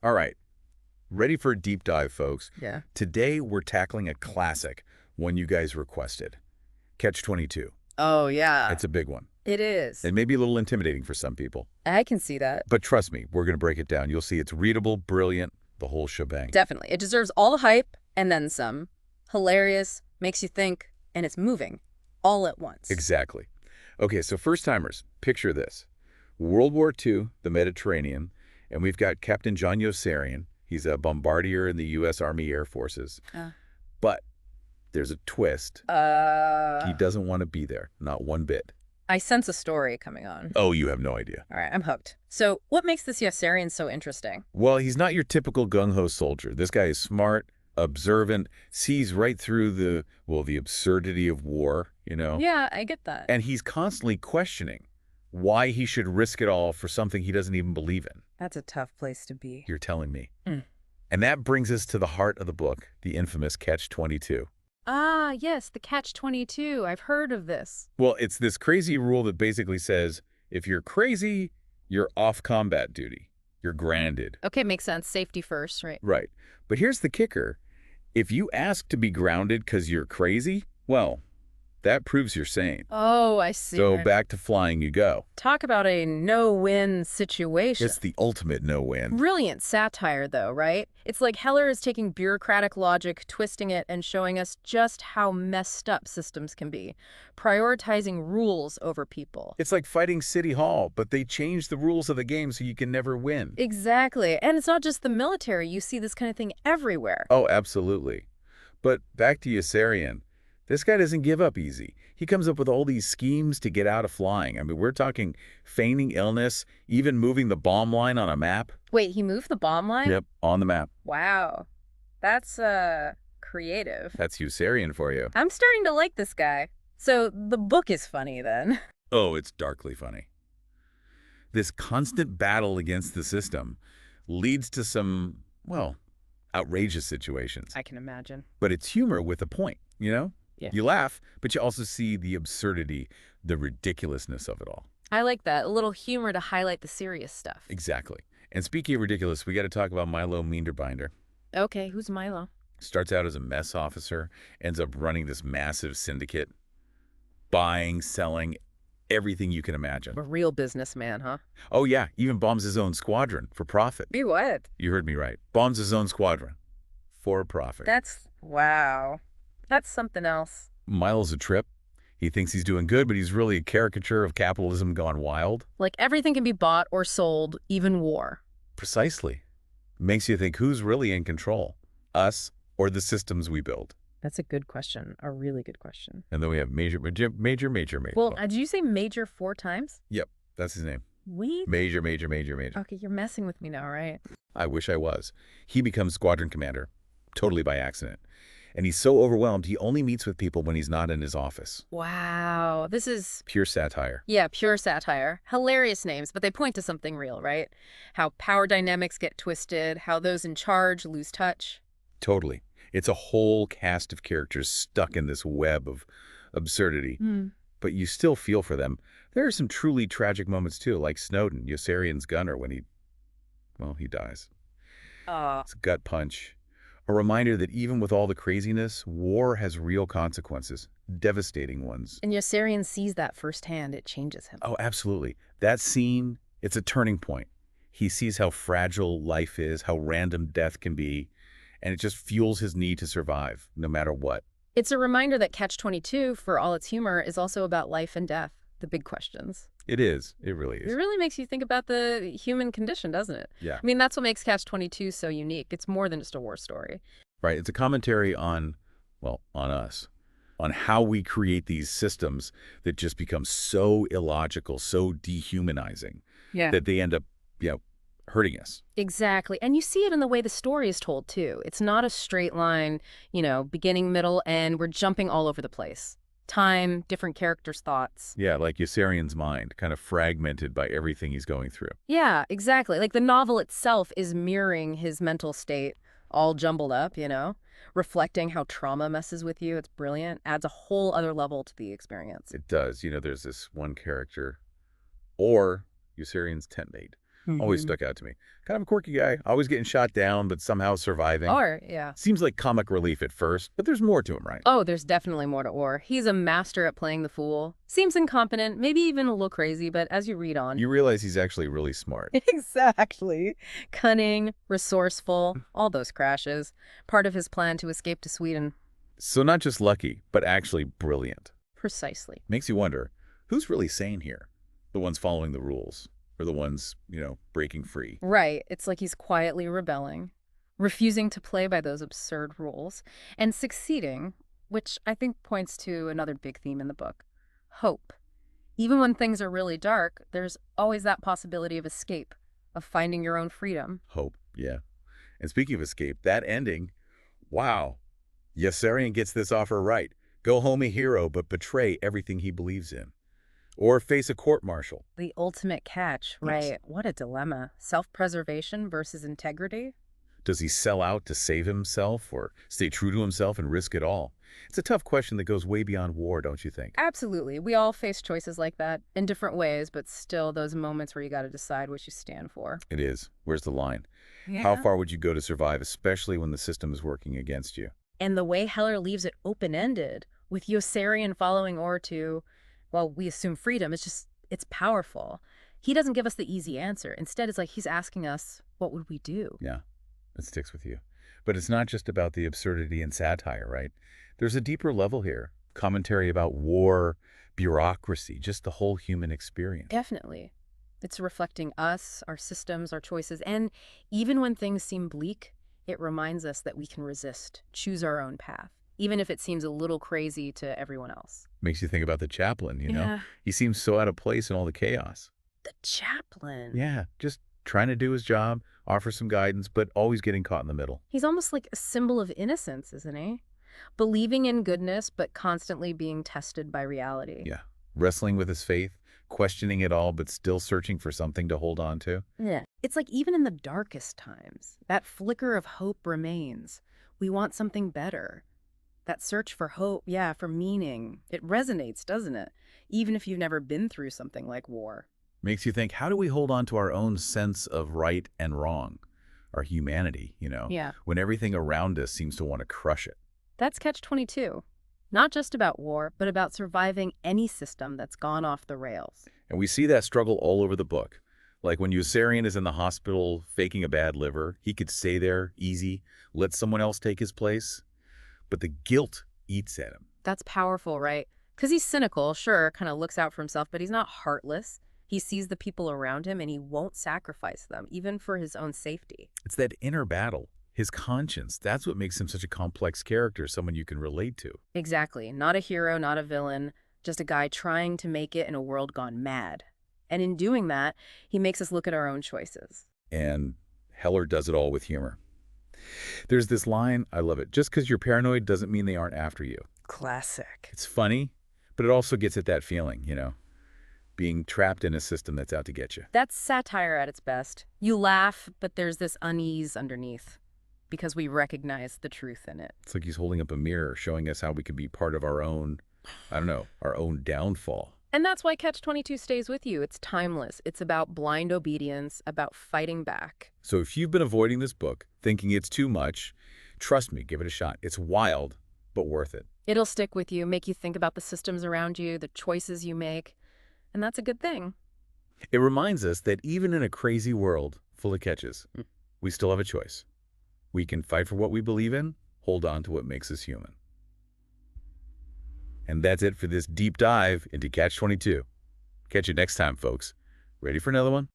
All right, ready for a deep dive, folks. Yeah. Today, we're tackling a classic, one you guys requested. Catch-22. Oh, yeah. It's a big one. It is. It may be a little intimidating for some people. I can see that. But trust me, we're going to break it down. You'll see it's readable, brilliant, the whole shebang. Definitely. It deserves all the hype and then some. Hilarious, makes you think, and it's moving all at once. Exactly. Okay, so first-timers, picture this. World War II, the Mediterranean, and we've got Captain John Yossarian. He's a bombardier in the U.S. Army Air Forces. But there's a twist. He doesn't want to be there, not one bit. I sense a story coming on. Oh, you have no idea. All right, I'm hooked. So what makes this Yossarian so interesting? Well, he's not your typical gung-ho soldier. This guy is smart, observant, sees right through the absurdity of war, you know? Yeah, I get that. And he's constantly questioning why he should risk it all for something he doesn't even believe in. That's a tough place to be. You're telling me. Mm. And that brings us to the heart of the book, the infamous Catch-22. Ah, yes, the Catch-22. I've heard of this. Well, it's this crazy rule that basically says, if you're crazy, you're off combat duty. You're grounded. Okay, makes sense. Safety first, right? Right. But here's the kicker. If you ask to be grounded because you're crazy, well, that proves you're sane. Oh, I see. So back to flying you go. Talk about a no-win situation. It's the ultimate no-win. Brilliant satire, though, right? It's like Heller is taking bureaucratic logic, twisting it, and showing us just how messed up systems can be, prioritizing rules over people. It's like fighting City Hall, but they changed the rules of the game so you can never win. Exactly. And it's not just the military. You see this kind of thing everywhere. Oh, absolutely. But back to Yossarian. This guy doesn't give up easy. He comes up with all these schemes to get out of flying. I mean, we're talking feigning illness, even moving the bomb line on a map. Wait, he moved the bomb line? Yep, on the map. Wow. That's, creative. That's Yossarian for you. I'm starting to like this guy. So the book is funny, then. Oh, it's darkly funny. This constant battle against the system leads to some, well, outrageous situations. I can imagine. But it's humor with a point, you know? Yeah. You laugh, but you also see the absurdity, the ridiculousness of it all. I like that. A little humor to highlight the serious stuff. Exactly. And speaking of ridiculous, we got to talk about Milo Minderbinder. Okay, who's Milo? Starts out as a mess officer, ends up running this massive syndicate, buying, selling, everything you can imagine. A real businessman, huh? Oh yeah, even bombs his own squadron for profit. Be what? You heard me right. Bombs his own squadron for profit. Wow. That's something else. Milo's a trip. He thinks he's doing good, but he's really a caricature of capitalism gone wild. Like everything can be bought or sold, even war. Precisely. Makes you think who's really in control, us or the systems we build. That's a good question. A really good question. And then we have major. Well, did you say Major 4 times? Yep, that's his name. Wait. Major. Okay, you're messing with me now, right? I wish I was. He becomes squadron commander, totally by accident. And he's so overwhelmed, he only meets with people when he's not in his office. Wow, this is... Pure satire. Yeah, pure satire. Hilarious names, but they point to something real, right? How power dynamics get twisted, how those in charge lose touch. Totally. It's a whole cast of characters stuck in this web of absurdity. But you still feel for them. There are some truly tragic moments, too, like Snowden, Yossarian's gunner, when he dies. It's a gut punch. A reminder that even with all the craziness, war has real consequences, devastating ones. And Yossarian sees that firsthand. It changes him. Oh, absolutely. That scene, it's a turning point. He sees how fragile life is, how random death can be, and it just fuels his need to survive, no matter what. It's a reminder that Catch-22, for all its humor, is also about life and death, the big questions. It is. It really is. It really makes you think about the human condition, doesn't it? Yeah. I mean, that's what makes Catch-22 so unique. It's more than just a war story. Right. It's a commentary on, well, on us, on how we create these systems that just become so illogical, so dehumanizing, that they end up, hurting us. Exactly. And you see it in the way the story is told, too. It's not a straight line, beginning, middle, end. We're jumping all over the place. Time, different characters' thoughts. Yeah, like Yossarian's mind, kind of fragmented by everything he's going through. Yeah, exactly. Like the novel itself is mirroring his mental state, all jumbled up, reflecting how trauma messes with you. It's brilliant. Adds a whole other level to the experience. It does. There's this one character, or Yossarian's tent mate, Always Hmm. stuck out to me. Kind of a quirky guy, always getting shot down, but somehow surviving. Or, yeah. Seems like comic relief at first, but there's more to him, right? Oh, there's definitely more to Orr. He's a master at playing the fool. Seems incompetent, maybe even a little crazy, but as you read on. You realize he's actually really smart. Exactly. Cunning, resourceful, all those crashes. Part of his plan to escape to Sweden. So not just lucky, but actually brilliant. Precisely. Makes you wonder, who's really sane here? The ones following the rules, or the ones, breaking free? Right. It's like he's quietly rebelling, refusing to play by those absurd rules, and succeeding, which I think points to another big theme in the book: hope. Even when things are really dark, there's always that possibility of escape, of finding your own freedom. Hope, yeah. And speaking of escape, that ending, wow. Yossarian gets this offer right. Go home a hero, but betray everything he believes in. Or face a court-martial. The ultimate catch, Yes. right? What a dilemma. Self-preservation versus integrity? Does he sell out to save himself, or stay true to himself and risk it all? It's a tough question that goes way beyond war, don't you think? Absolutely. We all face choices like that in different ways, but still those moments where you got to decide what you stand for. It is. Where's the line? Yeah. How far would you go to survive, especially when the system is working against you? And the way Heller leaves it open-ended, with Yossarian following Orr to, well, we assume freedom, it's powerful. He doesn't give us the easy answer. Instead, it's like he's asking us, what would we do? Yeah, it sticks with you. But it's not just about the absurdity and satire, right? There's a deeper level here. Commentary about war, bureaucracy, just the whole human experience. Definitely. It's reflecting us, our systems, our choices, and even when things seem bleak, it reminds us that we can resist, choose our own path, even if it seems a little crazy to everyone else. Makes you think about the chaplain, Yeah. He seems so out of place in all the chaos. The chaplain. Yeah, just trying to do his job, offer some guidance, but always getting caught in the middle. He's almost like a symbol of innocence, isn't he? Believing in goodness, but constantly being tested by reality. Yeah, wrestling with his faith, questioning it all, but still searching for something to hold on to. Yeah. It's like even in the darkest times, that flicker of hope remains. We want something better. That search for hope, yeah, for meaning, it resonates, doesn't it? Even if you've never been through something like war. Makes you think, how do we hold on to our own sense of right and wrong? Our humanity, Yeah. when everything around us seems to want to crush it. That's Catch-22. Not just about war, but about surviving any system that's gone off the rails. And we see that struggle all over the book. Like when Yossarian is in the hospital faking a bad liver, he could stay there, easy, let someone else take his place. But the guilt eats at him. That's powerful, right? Because he's cynical, sure, kind of looks out for himself, but he's not heartless. He sees the people around him and he won't sacrifice them, even for his own safety. It's that inner battle, his conscience. That's what makes him such a complex character, someone you can relate to. Exactly. Not a hero, not a villain, just a guy trying to make it in a world gone mad. And in doing that, he makes us look at our own choices. And Heller does it all with humor. There's this line, I love it, just because you're paranoid doesn't mean they aren't after you. Classic. It's funny, but it also gets at that feeling, being trapped in a system that's out to get you. That's satire at its best. You laugh, but there's this unease underneath because we recognize the truth in it. It's like he's holding up a mirror, showing us how we can be part of our own, our own downfall. And that's why Catch-22 stays with you. It's timeless. It's about blind obedience, about fighting back. So if you've been avoiding this book, thinking it's too much, trust me, give it a shot. It's wild, but worth it. It'll stick with you, make you think about the systems around you, the choices you make, and that's a good thing. It reminds us that even in a crazy world full of catches, we still have a choice. We can fight for what we believe in, hold on to what makes us human. And that's it for this deep dive into Catch-22. Catch you next time, folks. Ready for another one?